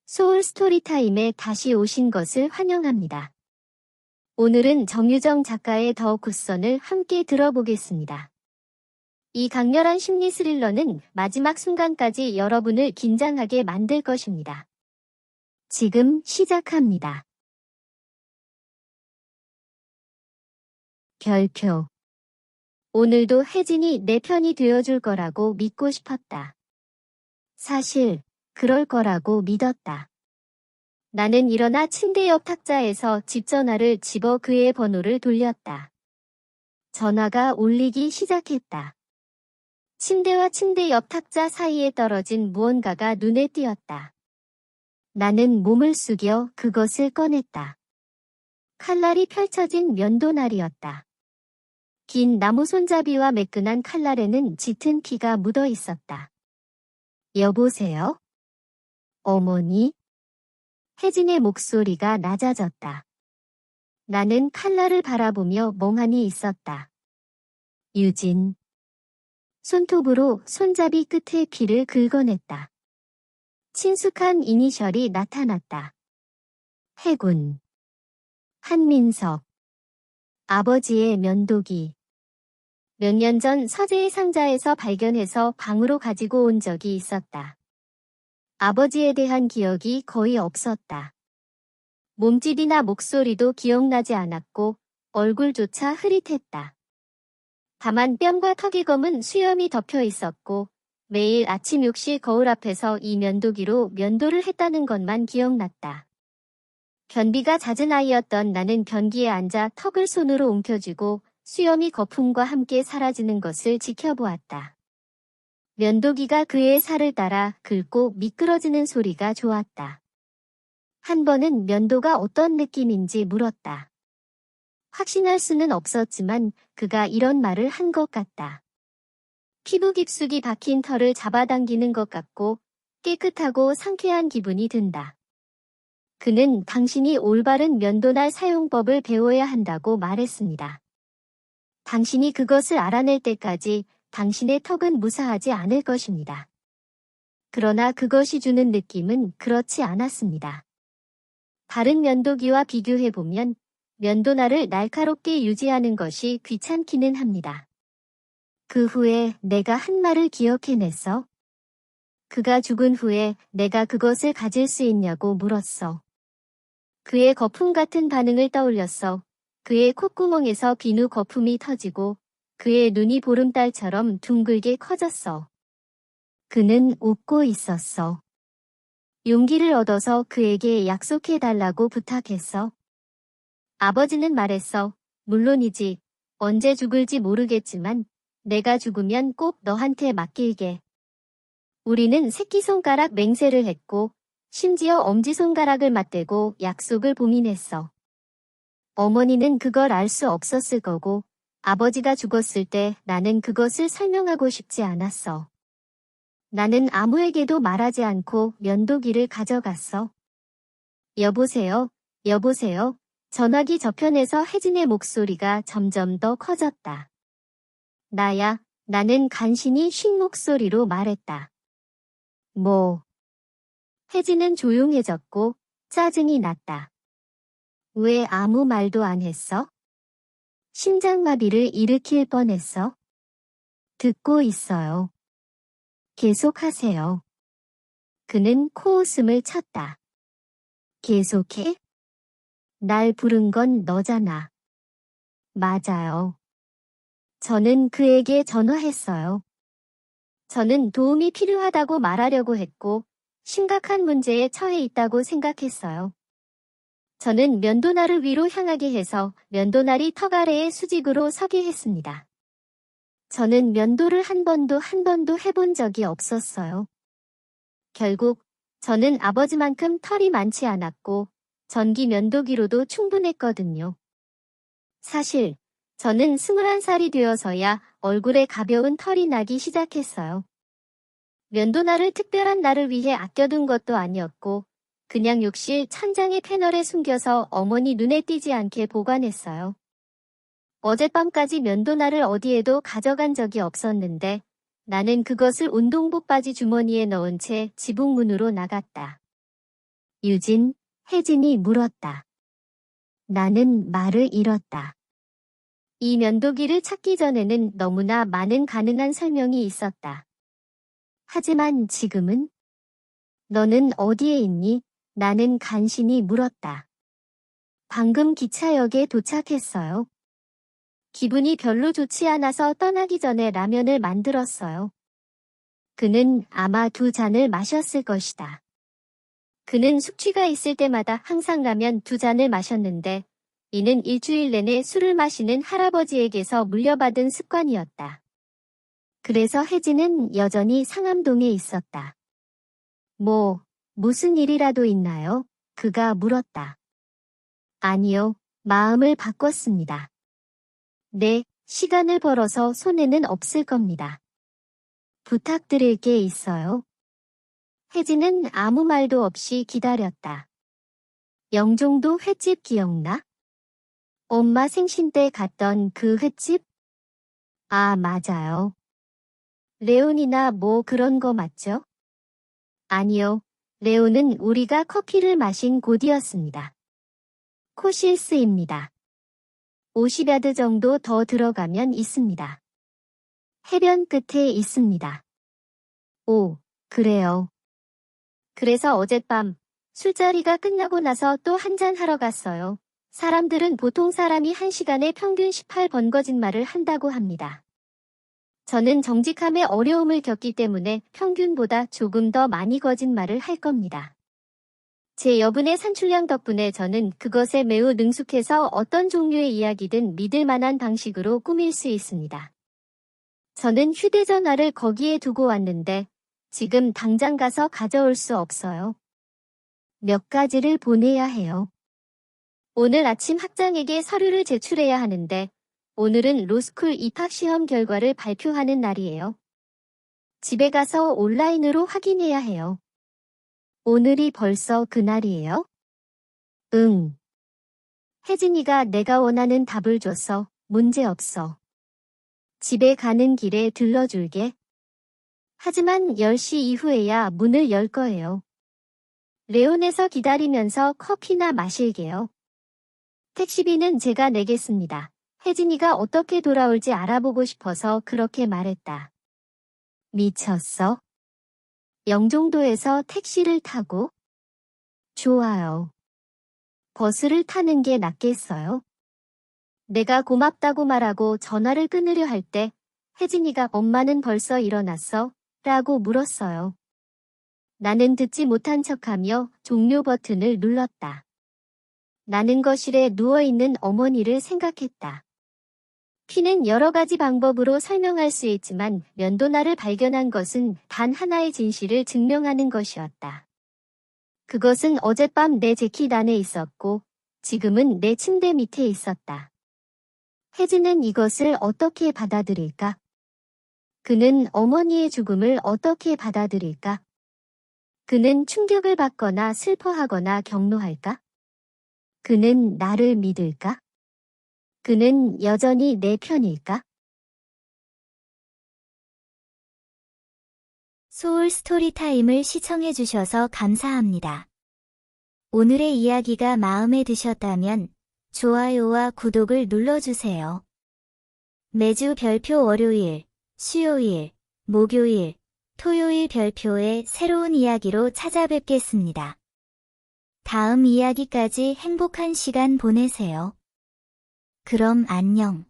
소울 스토리타임에 다시 오신 것을 환영합니다. 오늘은 정유정 작가의 더 굿선을 함께 들어보겠습니다. 이 강렬한 심리 스릴러는 마지막 순간까지 여러분을 긴장하게 만들 것입니다. 지금 시작합니다. 별표. 오늘도 혜진이 내 편이 되어줄 거라고 믿고 싶었다. 사실, 그럴 거라고 믿었다. 나는 일어나 침대 옆 탁자에서 집 전화를 집어 그의 번호를 돌렸다. 전화가 울리기 시작했다. 침대와 침대 옆 탁자 사이에 떨어진 무언가가 눈에 띄었다. 나는 몸을 숙여 그것을 꺼냈다. 칼날이 펼쳐진 면도날이었다. 긴 나무 손잡이와 매끈한 칼날에는 짙은 피가 묻어 있었다. 여보세요? 어머니? 혜진의 목소리가 낮아졌다. 나는 칼날을 바라보며 멍하니 있었다. 유진. 손톱으로 손잡이 끝에 피를 긁어냈다. 친숙한 이니셜이 나타났다. 해군. 한민석. 아버지의 면도기. 몇 년 전 서재의 상자에서 발견해서 방으로 가지고 온 적이 있었다. 아버지에 대한 기억이 거의 없었다. 몸집이나 목소리도 기억나지 않았고 얼굴조차 흐릿했다. 다만 뺨과 턱이 검은 수염이 덮여 있었고 매일 아침 6시 거울 앞에서 이 면도기로 면도를 했다는 것만 기억났다. 변비가 잦은 아이였던 나는 변기에 앉아 턱을 손으로 움켜쥐고 수염이 거품과 함께 사라지는 것을 지켜보았다. 면도기가 그의 살을 따라 긁고 미끄러지는 소리가 좋았다. 한 번은 면도가 어떤 느낌인지 물었다. 확신할 수는 없었지만 그가 이런 말을 한 것 같다. 피부 깊숙이 박힌 털을 잡아당기는 것 같고 깨끗하고 상쾌한 기분이 든다. 그는 당신이 올바른 면도날 사용법을 배워야 한다고 말했습니다. 당신이 그것을 알아낼 때까지 당신의 턱은 무사하지 않을 것입니다. 그러나 그것이 주는 느낌은 그렇지 않았습니다. 다른 면도기와 비교해보면 면도날을 날카롭게 유지하는 것이 귀찮기는 합니다. 그 후에 내가 한 말을 기억해냈어. 그가 죽은 후에 내가 그것을 가질 수 있냐고 물었어. 그의 거품 같은 반응을 떠올렸어. 그의 콧구멍에서 비누 거품이 터지고 그의 눈이 보름달처럼 둥글게 커졌어. 그는 웃고 있었어. 용기를 얻어서 그에게 약속해달라고 부탁했어. 아버지는 말했어. 물론이지. 언제 죽을지 모르겠지만 내가 죽으면 꼭 너한테 맡길게. 우리는 새끼손가락 맹세를 했고 심지어 엄지손가락을 맞대고 약속을 봉인했어. 어머니는 그걸 알 수 없었을 거고 아버지가 죽었을 때 나는 그것을 설명하고 싶지 않았어. 나는 아무에게도 말하지 않고 면도기를 가져갔어. 여보세요, 여보세요. 전화기 저편에서 혜진의 목소리가 점점 더 커졌다. 나야, 나는 간신히 쉰 목소리로 말했다. 뭐? 혜진은 조용해졌고 짜증이 났다. 왜 아무 말도 안 했어? 심장마비를 일으킬 뻔했어. 듣고 있어요. 계속하세요. 그는 코웃음을 쳤다. 계속해? 날 부른 건 너잖아. 맞아요. 저는 그에게 전화했어요. 저는 도움이 필요하다고 말하려고 했고 심각한 문제에 처해 있다고 생각했어요. 저는 면도날을 위로 향하게 해서 면도날이 턱 아래에 수직으로 서게 했습니다. 저는 면도를 한 번도 해본 적이 없었어요. 결국 저는 아버지만큼 털이 많지 않았고 전기 면도기로도 충분했거든요. 사실 저는 21살이 되어서야 얼굴에 가벼운 털이 나기 시작했어요. 면도날을 특별한 날을 위해 아껴둔 것도 아니었고 그냥 욕실 천장의 패널에 숨겨서 어머니 눈에 띄지 않게 보관했어요. 어젯밤까지 면도날을 어디에도 가져간 적이 없었는데 나는 그것을 운동복 바지 주머니에 넣은 채 지붕 문으로 나갔다. 유진, 혜진이 물었다. 나는 말을 잃었다. 이 면도기를 찾기 전에는 너무나 많은 가능한 설명이 있었다. 하지만 지금은? 너는 어디에 있니? 나는 간신히 물었다. 방금 기차역에 도착했어요. 기분이 별로 좋지 않아서 떠나기 전에 라면을 만들었어요. 그는 아마 2잔을 마셨을 것이다. 그는 숙취가 있을 때마다 항상 라면 2잔을 마셨는데 이는 일주일 내내 술을 마시는 할아버지에게서 물려받은 습관이었다. 그래서 혜진은 여전히 상암동에 있었다. 무슨 일이라도 있나요? 그가 물었다. 아니요, 마음을 바꿨습니다. 네, 시간을 벌어서 손해는 없을 겁니다. 부탁드릴 게 있어요. 혜진은 아무 말도 없이 기다렸다. 영종도 횟집 기억나? 엄마 생신 때 갔던 그 횟집? 아, 맞아요. 레온이나 그런 거 맞죠? 아니요. 레온은 우리가 커피를 마신 곳이었습니다. 코실스입니다. 50야드 정도 더 들어가면 있습니다. 해변 끝에 있습니다. 오, 그래요. 그래서 어젯밤 술자리가 끝나고 나서 또 한잔 하러 갔어요. 사람들은 보통 사람이 1시간에 평균 18번 거짓말을 한다고 합니다. 저는 정직함의 어려움을 겪기 때문에 평균보다 조금 더 많이 거짓말을 할 겁니다. 제 여분의 산출량 덕분에 저는 그것에 매우 능숙해서 어떤 종류의 이야기든 믿을 만한 방식으로 꾸밀 수 있습니다. 저는 휴대전화를 거기에 두고 왔는데 지금 당장 가서 가져올 수 없어요. 몇 가지를 보내야 해요. 오늘 아침 학장에게 서류를 제출해야 하는데 오늘은 로스쿨 입학시험 결과를 발표하는 날이에요. 집에 가서 온라인으로 확인해야 해요. 오늘이 벌써 그날이에요? 응. 혜진이가 내가 원하는 답을 줬어. 문제없어. 집에 가는 길에 들러줄게. 하지만 10시 이후에야 문을 열 거예요. 레온에서 기다리면서 커피나 마실게요. 택시비는 제가 내겠습니다. 혜진이가 어떻게 돌아올지 알아보고 싶어서 그렇게 말했다. 미쳤어? 영종도에서 택시를 타고? 좋아요. 버스를 타는 게 낫겠어요? 내가 고맙다고 말하고 전화를 끊으려 할 때 혜진이가 엄마는 벌써 일어났어? 라고 물었어요. 나는 듣지 못한 척하며 종료 버튼을 눌렀다. 나는 거실에 누워있는 어머니를 생각했다. 피는 여러 가지 방법으로 설명할 수 있지만 면도날을 발견한 것은 단 하나의 진실을 증명하는 것이었다. 그것은 어젯밤 내 재킷 안에 있었고 지금은 내 침대 밑에 있었다. 혜진은 이것을 어떻게 받아들일까? 그는 어머니의 죽음을 어떻게 받아들일까? 그는 충격을 받거나 슬퍼하거나 경노할까? 그는 나를 믿을까? 그는 여전히 내 편일까? 소울 스토리타임을 시청해주셔서 감사합니다. 오늘의 이야기가 마음에 드셨다면 좋아요와 구독을 눌러주세요. 매주 별표 월요일, 수요일, 목요일, 토요일 별표의 새로운 이야기로 찾아뵙겠습니다. 다음 이야기까지 행복한 시간 보내세요. 그럼 안녕.